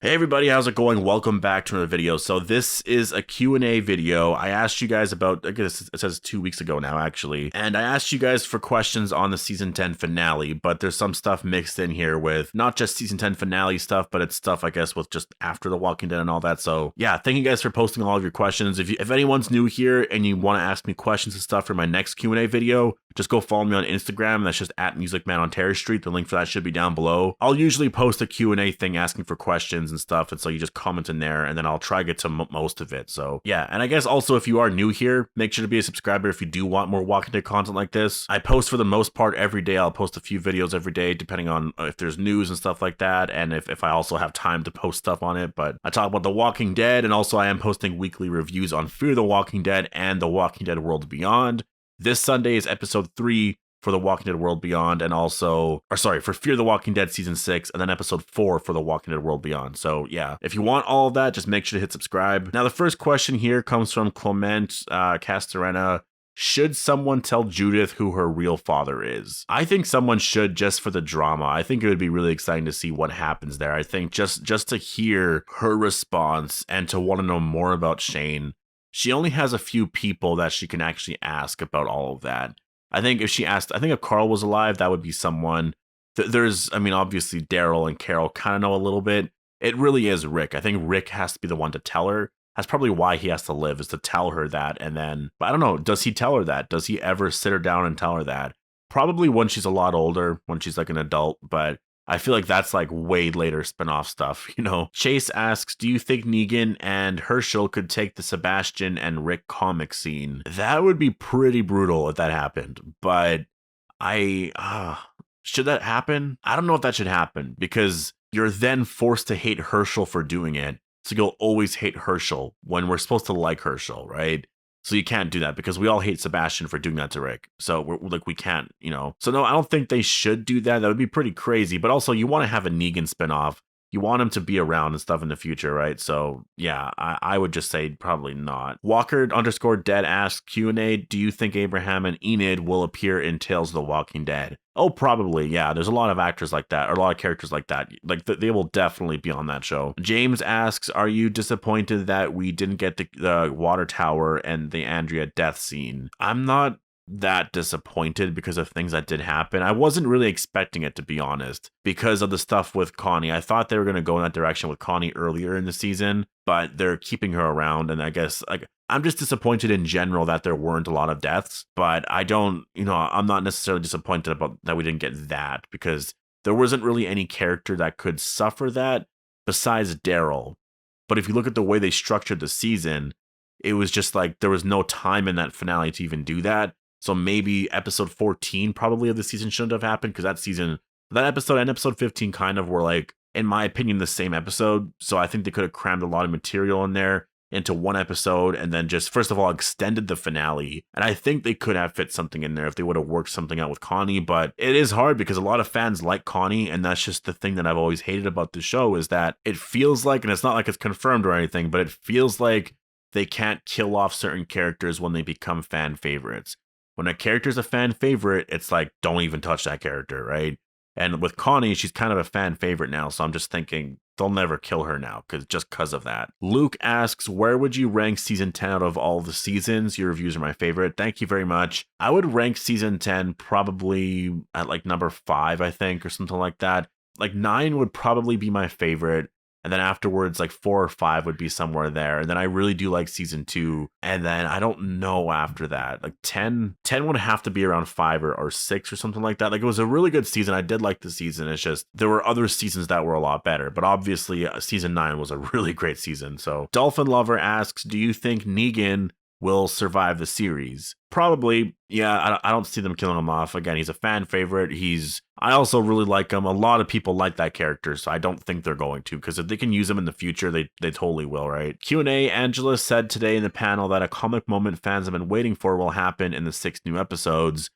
Hey everybody, how's it going? Welcome back to another video. So this is a Q&A video. I asked you guys about, I guess it says 2 weeks ago now actually, and I asked you guys for questions on the season 10 finale, but there's some stuff mixed in here with not just season 10 finale stuff, but it's stuff I guess with just after The Walking Dead and all that. So yeah, thank you guys for posting all of your questions. If anyone's new here and you want to ask me questions and stuff for my next Q&A video, just go follow me on Instagram. That's just at MusicMan on Terry Street. The link for that should be down below. I'll usually post a Q&A thing asking for questions and stuff, and so you just comment in there and then I'll try to get to most of it. So yeah, and I guess also if you are new here, make sure to be a subscriber if you do want more Walking Dead content like this. I post for the most part every day. I'll post a few videos every day depending on if there's news and stuff like that, and if I also have time to post stuff on it. But I talk about The Walking Dead, and also I am posting weekly reviews on Fear the Walking Dead and The Walking Dead World Beyond. This Sunday is episode 3 for The Walking Dead World Beyond, and also, for Fear the Walking Dead Season 6, and then episode 4 for The Walking Dead World Beyond. So yeah, if you want all of that, just make sure to hit subscribe. Now the first question here comes from Clement Castorena. Should someone tell Judith who her real father is? I think someone should, just for the drama. I think it would be really exciting to see what happens there. I think just to hear her response and to want to know more about Shane. She only has a few people that she can actually ask about all of that. I think if Carl was alive, that would be someone. Obviously Daryl and Carol kind of know a little bit. It really is Rick. I think Rick has to be the one to tell her. That's probably why he has to live, is to tell her that. And then, but I don't know, does he tell her that? Does he ever sit her down and tell her that? Probably when she's a lot older, when she's like an adult, but I feel like that's like way later spin-off stuff, you know? Chase asks, do you think Negan and Hershel could take the Sebastian and Rick comic scene? That would be pretty brutal if that happened, but should that happen? I don't know if that should happen, because you're then forced to hate Hershel for doing it. So you'll always hate Hershel when we're supposed to like Hershel, right? So you can't do that, because we all hate Sebastian for doing that to Rick. So we can't, you know. So no, I don't think they should do that. That would be pretty crazy. But also, you want to have a Negan spinoff. You want him to be around and stuff in the future, right? So yeah, I would just say probably not. Walker_dead asks Q&A, do you think Abraham and Enid will appear in Tales of the Walking Dead? Oh, probably, yeah. There's a lot of actors like that, or a lot of characters like that. Like, they will definitely be on that show. James asks, are you disappointed that we didn't get the water tower and the Andrea death scene? I'm not that disappointed because of things that did happen. I wasn't really expecting it, to be honest, because of the stuff with Connie. I thought they were going to go in that direction with Connie earlier in the season, but they're keeping her around, and I guess, like, I'm just disappointed in general that there weren't a lot of deaths, but I'm not necessarily disappointed about that we didn't get that, because there wasn't really any character that could suffer that besides Daryl. But if you look at the way they structured the season, it was just like there was no time in that finale to even do that. So maybe episode 14 probably of the season shouldn't have happened, because that episode and episode 15 kind of were, like, in my opinion, the same episode. So I think they could have crammed a lot of material in there into one episode, and then just, first of all, extended the finale. And I think they could have fit something in there if they would have worked something out with Connie. But it is hard, because a lot of fans like Connie, and that's just the thing that I've always hated about the show, is that it feels like, and it's not like it's confirmed or anything, but it feels like they can't kill off certain characters when they become fan favorites. When a character's a fan favorite, it's like, don't even touch that character, right? And with Connie, she's kind of a fan favorite now, so I'm just thinking they'll never kill her now, because of that. Luke asks, where would you rank season 10 out of all the seasons? Your reviews are my favorite. Thank you very much. I would rank season 10 probably at like number 5, I think, or something like that. Like 9 would probably be my favorite. And then afterwards, like 4 or 5 would be somewhere there. And then I really do like season 2. And then I don't know after that. Like 10 would have to be around 5 or 6 or something like that. Like, it was a really good season. I did like the season. It's just there were other seasons that were a lot better. But obviously, season 9 was a really great season. So Dolphin Lover asks, do you think Negan will survive the series? Probably, yeah. I don't see them killing him off. Again, he's a fan favorite. I also really like him. A lot of people like that character, so I don't think they're going to, because if they can use him in the future, they totally will, right? Q&A, Angela said today in the panel that a comic moment fans have been waiting for will happen in the 6 new episodes.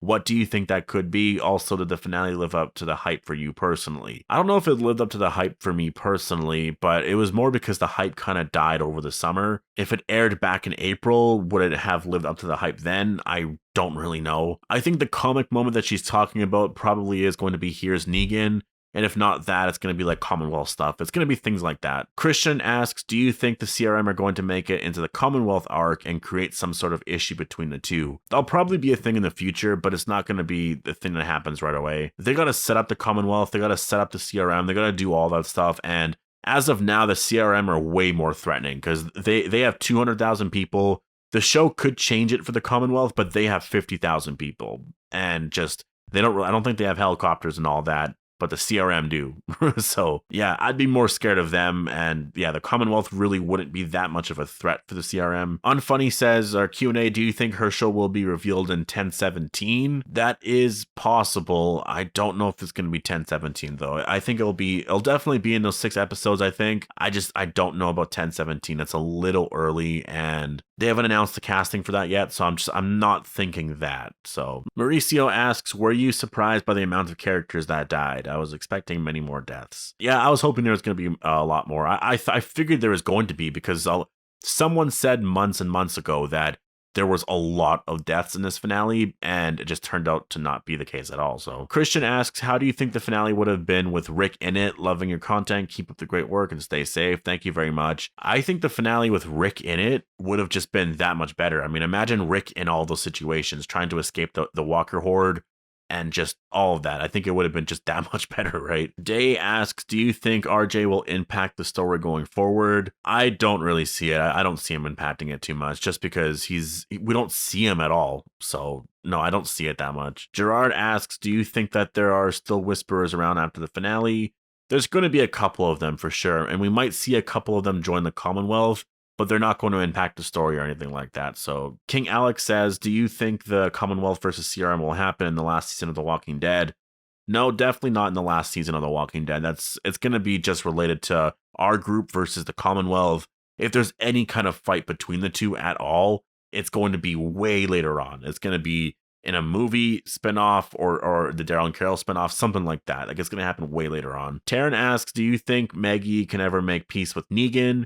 What do you think that could be? Also, did the finale live up to the hype for you personally? I don't know if it lived up to the hype for me personally, but it was more because the hype kind of died over the summer. If it aired back in April, would it have lived up to the hype then? I don't really know. I think the comic moment that she's talking about probably is going to be Here's Negan, And if not that, it's going to be like Commonwealth stuff. It's going to be things like that. Christian asks, do you think the CRM are going to make it into the Commonwealth arc and create some sort of issue between the two? That'll probably be a thing in the future, but it's not going to be the thing that happens right away. They got to set up the Commonwealth. They got to set up the CRM. They got to do all that stuff. And as of now, the CRM are way more threatening because they have 200,000 people. The show could change it for the Commonwealth, but they have 50,000 people. And just, I don't think they have helicopters and all that, but the CRM do. So yeah, I'd be more scared of them. And yeah, the Commonwealth really wouldn't be that much of a threat for the CRM. Unfunny says, our Q&A, do you think Hershel will be revealed in 1017? That is possible. I don't know if it's going to be 1017 though. I think it'll definitely be in those 6 episodes, I think. I don't know about 1017. It's a little early and they haven't announced the casting for that yet, so I'm not thinking that. So Mauricio asks, were you surprised by the amount of characters that died? I was expecting many more deaths. Yeah, I was hoping there was going to be a lot more. I figured there was going to be because someone said months and months ago that there was a lot of deaths in this finale, and it just turned out to not be the case at all. So Christian asks, how do you think the finale would have been with Rick in it? Loving your content. Keep up the great work and stay safe. Thank you very much. I think the finale with Rick in it would have just been that much better. I mean, imagine Rick in all those situations, trying to escape the Walker Horde, and just all of that. I think it would have been just that much better, right? Day asks, do you think RJ will impact the story going forward? I don't really see it. I don't see him impacting it too much just because we don't see him at all. So no, I don't see it that much. Gerard asks, do you think that there are still whisperers around after the finale? There's going to be a couple of them for sure. And we might see a couple of them join the Commonwealth, but they're not going to impact the story or anything like that. So King Alex says, do you think the Commonwealth versus CRM will happen in the last season of The Walking Dead? No, definitely not in the last season of The Walking Dead. It's going to be just related to our group versus the Commonwealth. If there's any kind of fight between the two at all, it's going to be way later on. It's going to be in a movie spinoff or the Daryl and Carol spinoff, something like that. Like it's going to happen way later on. Taryn asks, do you think Maggie can ever make peace with Negan?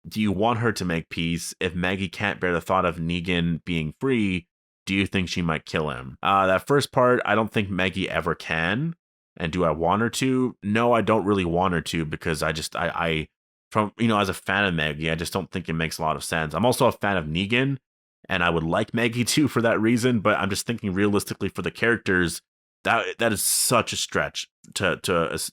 Do you want her to make peace? If Maggie can't bear the thought of Negan being free, do you think she might kill him? That first part, I don't think Maggie ever can. And do I want her to? No, I don't really want her to because I from, as a fan of Maggie, I just don't think it makes a lot of sense. I'm also a fan of Negan and I would like Maggie too for that reason, but I'm just thinking realistically for the characters, that is such a stretch to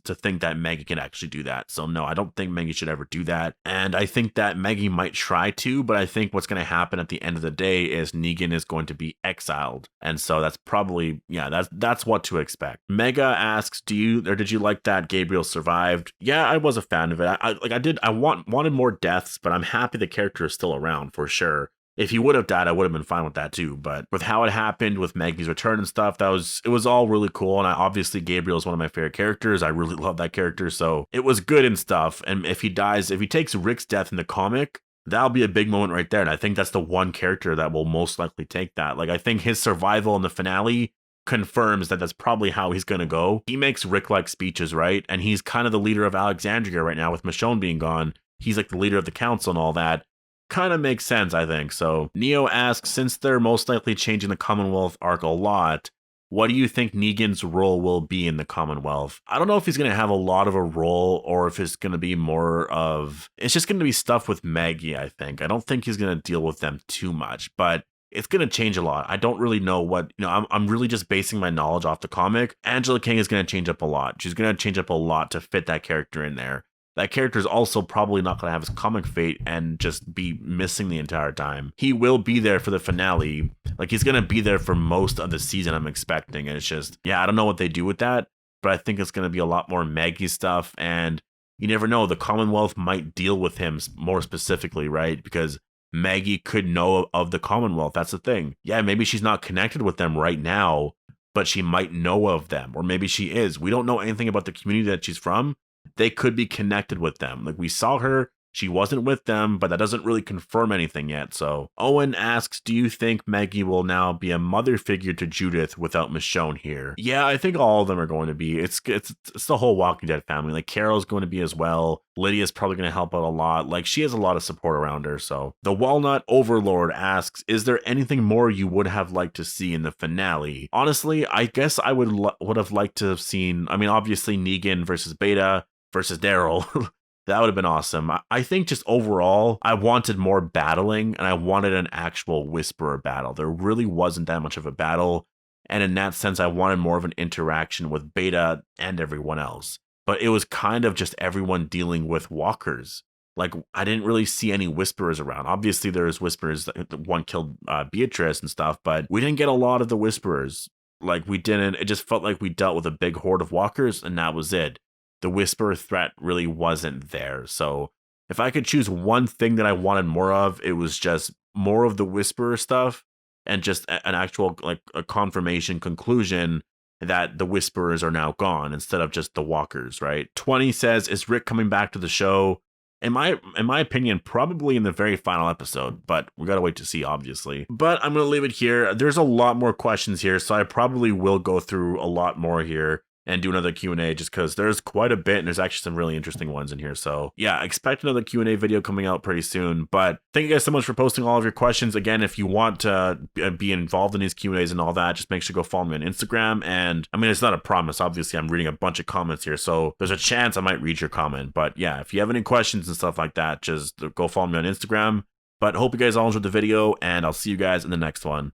think that Maggie can actually do that. So no, I don't think Maggie should ever do that. And I think that Maggie might try to, but I think what's going to happen at the end of the day is Negan is going to be exiled. And so that's probably, that's what to expect. Mega asks, did you like that Gabriel survived? Yeah, I was a fan of it. I wanted more deaths, but I'm happy the character is still around for sure. If he would have died, I would have been fine with that too. But with how it happened, with Maggie's return and stuff, it was all really cool. And obviously Gabriel is one of my favorite characters. I really love that character. So it was good and stuff. And if he takes Rick's death in the comic, that'll be a big moment right there. And I think that's the one character that will most likely take that. Like I think his survival in the finale confirms that that's probably how he's going to go. He makes Rick-like speeches, right? And he's kind of the leader of Alexandria right now with Michonne being gone. He's like the leader of the council and all that. Kind of makes sense, I think. So Neo asks, since they're most likely changing the Commonwealth arc a lot, what do you think Negan's role will be in the Commonwealth? I don't know if he's going to have a lot of a role or if it's going to be it's just going to be stuff with Maggie, I think. I don't think he's going to deal with them too much, but it's going to change a lot. I don't really know what, I'm really just basing my knowledge off the comic. Angela King is going to change up a lot. She's going to change up a lot to fit that character in there. That character is also probably not going to have his comic fate and just be missing the entire time. He will be there for the finale. Like, he's going to be there for most of the season, I'm expecting. And it's just, I don't know what they do with that, but I think it's going to be a lot more Maggie stuff. And you never know, the Commonwealth might deal with him more specifically, right? Because Maggie could know of the Commonwealth. That's the thing. Yeah, maybe she's not connected with them right now, but she might know of them. Or maybe she is. We don't know anything about the community that she's from. They could be connected with them. Like, we saw her She wasn't with them, but that doesn't really confirm anything yet. So Owen asks, do you think Maggie will now be a mother figure to Judith without Michonne here? Yeah, I think all of them are going to be. It's the whole Walking Dead family. Like Carol's going to be as well. Lydia's probably going to help out a lot. Like she has a lot of support around her. So the Walnut Overlord asks, is there anything more you would have liked to see in the finale? Honestly, I guess I would have liked to have seen, I mean, obviously Negan versus Beta versus Daryl. That would have been awesome. I think just overall, I wanted more battling and I wanted an actual Whisperer battle. There really wasn't that much of a battle. And in that sense, I wanted more of an interaction with Beta and everyone else. But it was kind of just everyone dealing with walkers. Like, I didn't really see any Whisperers around. Obviously, there's Whisperers. One killed Beatrice and stuff, but we didn't get a lot of the Whisperers. Like, we didn't. It just felt like we dealt with a big horde of walkers, and that was it. The Whisperer threat really wasn't there. So if I could choose one thing that I wanted more of, it was just more of the Whisperer stuff and just an actual, like, a confirmation conclusion that the Whisperers are now gone instead of just the walkers, right? 20 says, is Rick coming back to the show? In my opinion, probably in the very final episode, but we gotta wait to see, obviously. But I'm gonna leave it here. There's a lot more questions here, so I probably will go through a lot more here and do another Q&A just because there's quite a bit and there's actually some really interesting ones in here. So yeah, expect another Q&A video coming out pretty soon. But thank you guys so much for posting all of your questions. Again, if you want to be involved in these Q&As and all that, just make sure to go follow me on Instagram. And I mean, it's not a promise. Obviously, I'm reading a bunch of comments here, so there's a chance I might read your comment. But yeah, if you have any questions and stuff like that, just go follow me on Instagram. But hope you guys all enjoyed the video, and I'll see you guys in the next one.